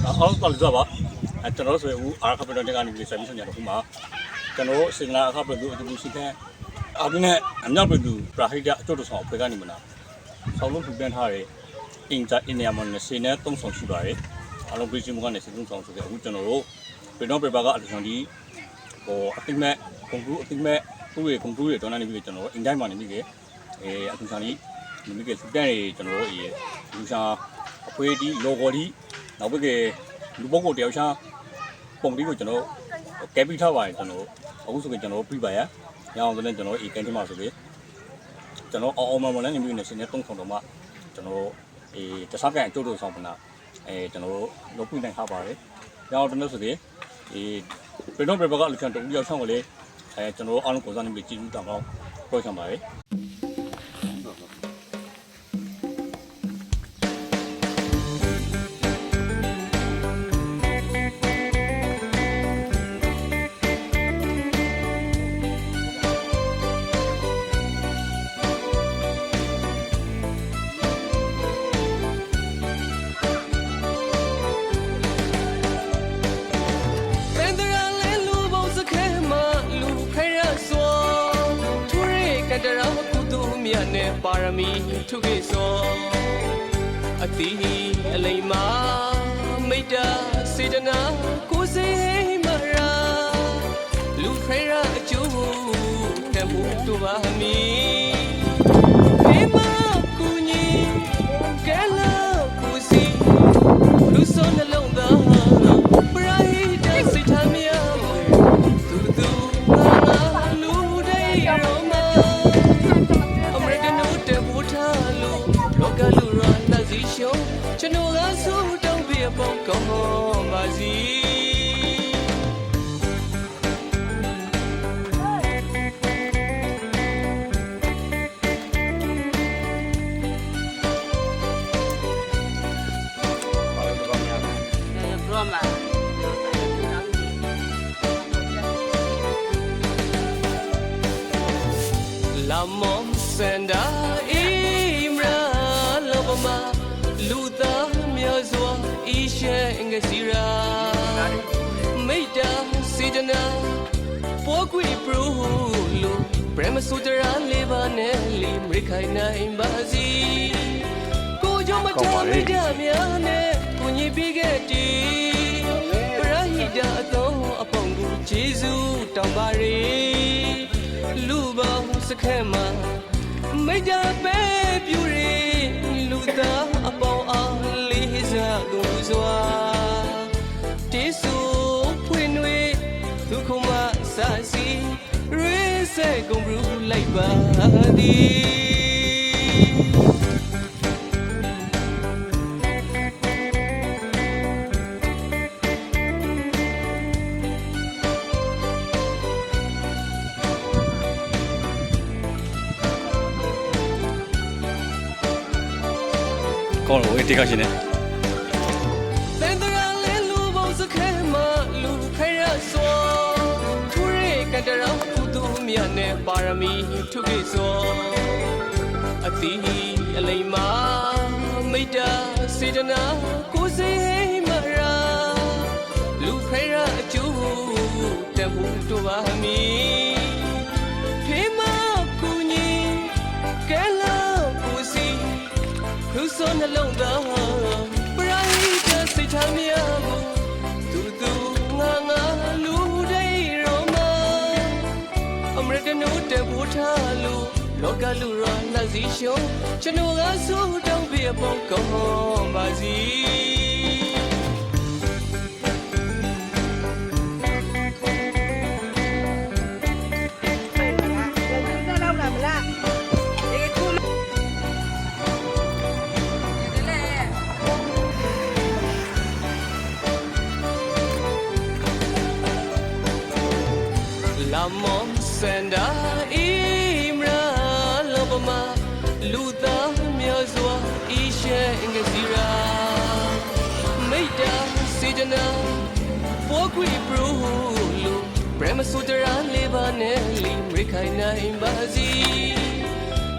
အောက်ပါလို့ဆိုပါကျွန်တော်ဆိုရင်အားခပ်တော့တက်ကနေပြီးဆက်ပြီးဆောင်ကြတော့ခုမှာကျွန်တော်စင်လာအခါပြည်သူအတူတူရှိတဲ့အပြင်နဲ့အမြောက်ပြည်သူပရာဟိတအကျိုးတော်ဆောင်ဖွဲ့ကနေမလားဆောင်းလုံးထူပန်းထားတဲ့အင်ဂျာအင်နီယာမန်နဲ့စင်နဲ့သုံးဆောင်ရှိပါတယ်အလုံးပြည်ချင်းကနေစင်သုံးဆောင်ဆိုတဲ့အခုကျွန်တော်တို့ပြည်တော်ပေပါကအတူဆောင်ဒီဟိုအတိမဲ့ကွန်ပျူအတိမဲ့သူ့ရဲ့ကွန်ပျူရဲ့တော်နေပြီးကျွန်တော်အင်တိုင်းမှာနေပြီးအတူဆောင်ဒီမိကစူတန်တွေကျွန်တော်တို့လူရှာအဖွေးဒီ logo ဒီနောက်ပြီးလူပုဂ္ဂိုလ်တယောက်ရှာပုံဒီကိုကျွန်တော်ကဲပြီးထားပါတယ်ကျွန်တော်အခုဆိုရင်ကျွန်တော်ပြပါရရအောင်ဆိုရင်ကျွန်တော်ကန်ထင်းမှာဆိုပြီးကျွန်တော်အောင်မလည်းနေပြီးနေစနေ3000တော့မှကျွန်တော်တခြားကန်အကျိုးတို့ဆောင်ပနာကျွန်တော်လုပ်ပြနိုင်ထားပါတယ်ရအောင်တော့ဆိုပြီးပြည်တော်ပြည်ပကလူချန်တူရောက်ဆောင်ကလေးကျွန်တော်အားလုံးကိုစားနေပြီးကြည့်ဦးတောင်းတော့ပြောချင်ပါတယ်ပါရမီထုခေသောအတိအလိမ္မာမိတ္တစေတနာကိုစေမရာလူခေရအကျိုးတမှုတို့ပါမီဖေမကူညီကဲလာကိုစီလူစောနှလုံးသားပရာဟိတစိတ်ထားမြေသူသူငါလူတွေရောမလောကလူရလာစီရှုံကျွန်တော်ကဆိုတောင်းပြပေါင်းကောင်းပါစီလာမောစန္ဒာလူသားမျိုးစွာအီရှဲငါစီရာမိတ္တာစေတနာပိုးကွေပရူလူပရမစူတရာလေးပါနဲ့လီမရခိုင်နိုင်ပါစီကိုကြောင့်မထားမိတ္တာများနဲ့ကိုညီပေးခဲ့တီပရဟိတအတော်အပေါင်းကိုဂျေဇုတောင်းပါရေလူပေါင်းစခက်မှာမိတ္တာပဲပြူရေလူသားအပေါင်းအားလေးစားကုန်စွာတေဆူဖွင့်ွေဒုက္ခမဆာစီရေစဲကုန်ဘူးလိုက်ပါသည်ကောင်းလို့ဒီကရှင်နေတန်တရာလဲလူဘုံစခဲမှာလူခဲရဆိုထူရဲကတရာပုသူမြတ်နဲ့ပါရမီထုခေသောအတိအလိမ္မာမိတ္တစေတနာကိုစေမရာလူခဲရအကျိုးတမှုတို့ပါမီဖေမကူညီကဲလာကိုစီလူစောနှလုံးသားပရာဟိတစိတ်ထားမြေသူသူငါလူတွေရောမအမရကနုတဘူထားလူလောကလူရလာစီရှုံကျွန်တော်ကဆိုတောင်းပြပေါင်းကောင်းပါစီလာမောစန္ဒာအီမရာလောဘမလူသားမျိုးစွာအီရှဲငါစီရာမိတ္တာစေတနာပိုးကွေပရူလူပရမစူတရာလေးပါနဲ့လီမရခိုင်နိုင်ပါစီ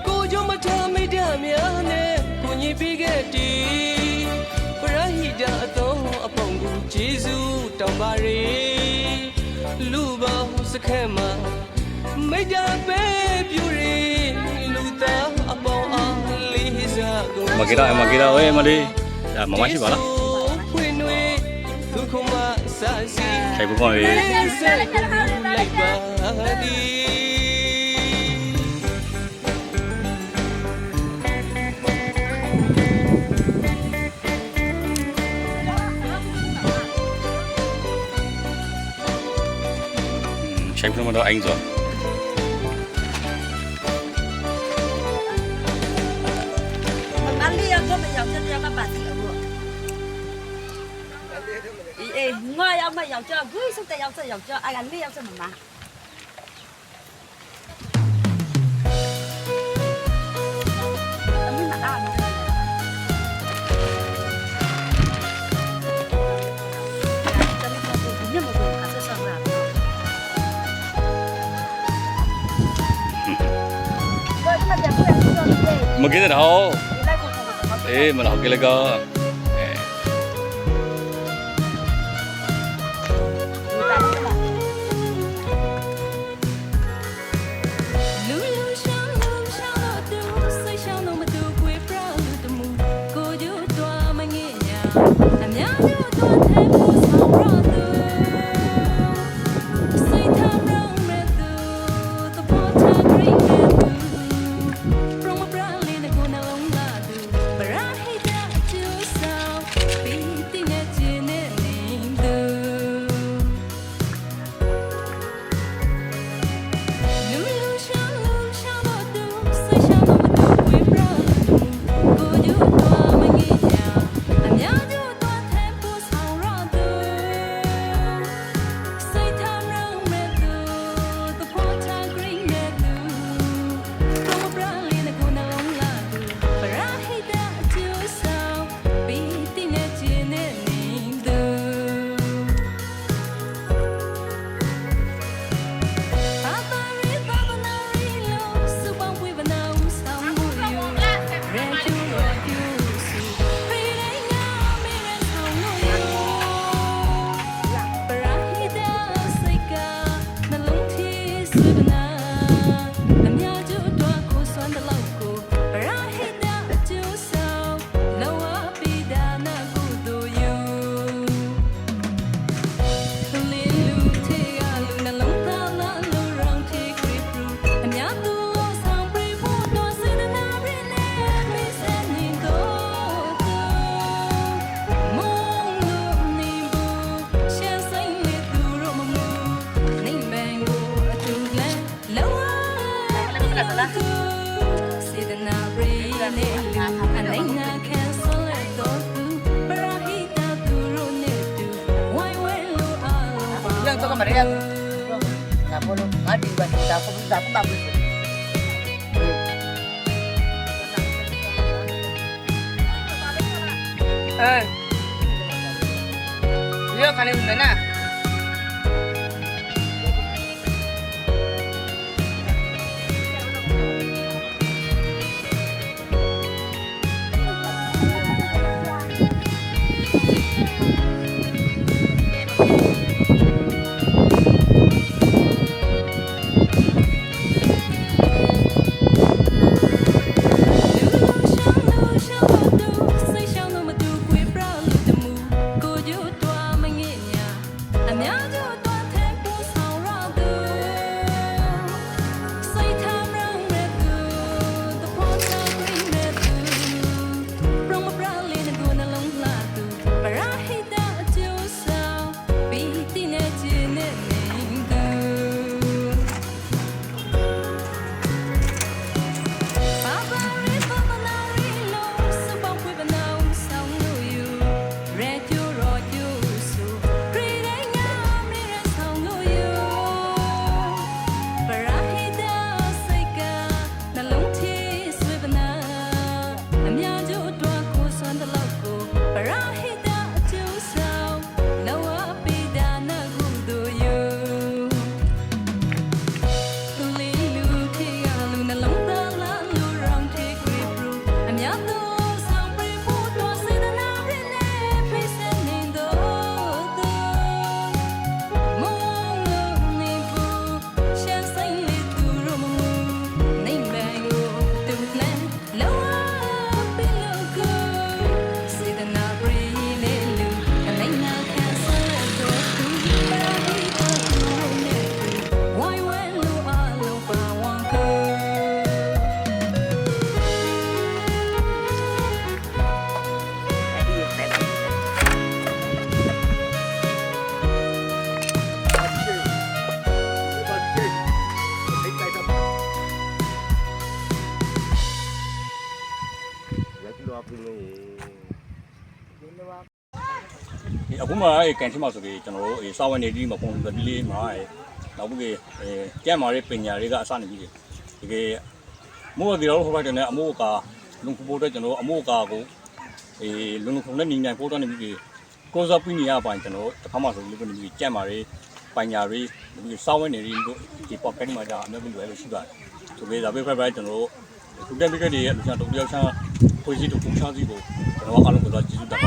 ကိုကြောင့်မထားမိတ္တာများနဲ့ကိုညီပေးခဲ့တီပရဟိတအတော်အပေါင်း ကျေးဇူးတောင်းပါရေလူပေါင်းစခန်းမှာမိကြပဲပြူရေလူသားအပေါင်းအားလေးစားကုန် မကေတာဝဲမလေးဒါမမရှိပါလား ဖွင့်ွေသူခုမစစီ ဆိုင်ဘူးကောင်းရေ လိုက်ပါသည် ဆိုင်ဘူးမတော့အိုင်းစော 哪里要做没要，这里要个办的不？我要么要这，为什么要这要这？哎呀，你要什么嘛？你拿大吗？这里看不那么多，还是上来。我那边不然说你这， မကေတာဟော 你来过过。 အေးမလားကေလကောအဲ လူလူရှောင်းတော့သူစိတ်ရှောင်းတော့မတူခွေပရလူတမှုကိုကျူတော့မငဲ့ညာအများတို့တော့ထဲဖို့ဆောင်ရသူစိတ်ထားရောင်းမဲ့သူတပေါ်ချဂရိတ်မဲ့သူ from a brand in the corner long la tu para hita chu sao pi ti ne chin ne ning tuလူလူရှောင်းတော့သူစိတ်ရှောင်းတော့မတူခွေပရကိုကျူတော့မငဲ့ညာအများတို့တော့ထဲဖို့ဆောင်ရသူစိတ်ထားရောင်းမဲ့သူတပေါ်ချဂရိတ်မဲ့သူ from a brand in the corner long la tu para hita chu sao pi ti ne chin ne ning tu Papa re papa na re lo su bang pui ba na u sao mu yu re chu su pre re nga me re sao no yu para hita sai ka na long thi su ba na a mya chu twa ko swan da lau ko para hita chu sao lo wa pi da na ku do yu Li lu te ga lu na long ta la lu rong te kri pru a mya tu lo sang pri phu do se na na ri ne mi se ni do tu mong lu ni bu shan sai le tu ro ma mu ni bang go a tu la lo wa tu se na na ri ne lu a nai na can so le do tu para hi ta tu ro ne tu wai wai lo a lo ba Yang tu kan mereka. Nggak boleh ngadi bantu dapur dapur. Dia kan ini mana? Say shall no matu kwe pra lu temu ko ju twa ma nge nya အခုမှကန်ချင်းမှာဆိုပြီးကျွန်တော်တို့စာဝင်နေပြီးမပုံစံလေးမှာနောက်ပြီးကြက်မာရေးပညာတွေကအစနေပြီးတကယ်မို့ဒီတော့ဟိုဘက်ကနေအမိုးကလုံဖို့အတွက်ကျွန်တော်အမိုးကာကိုလုံခုံနဲ့နေနိုင်ပို့တော့နေပြီးကိုစားပြီးနေရပိုင်းကျွန်တော်တစ်ခါမှဆိုလို့ကနေပြီးကြက်မာရေးပညာတွေဒီစာဝင်နေပြီးဒီပေါ့ကန်မှာဒါအများကြီးလွယ်လို့ရှိပါတယ်ဆိုပြီးဒါပဲဖက်ပဲကျွန်တော်တို့ဒုတက်ပိကတွေရဲ့လူချတုံတယောက်ချာဖွေးစီတူပုံချစီကိုကျွန်တော်အားလုံးကတော့ကျေးဇူးတင်ပါ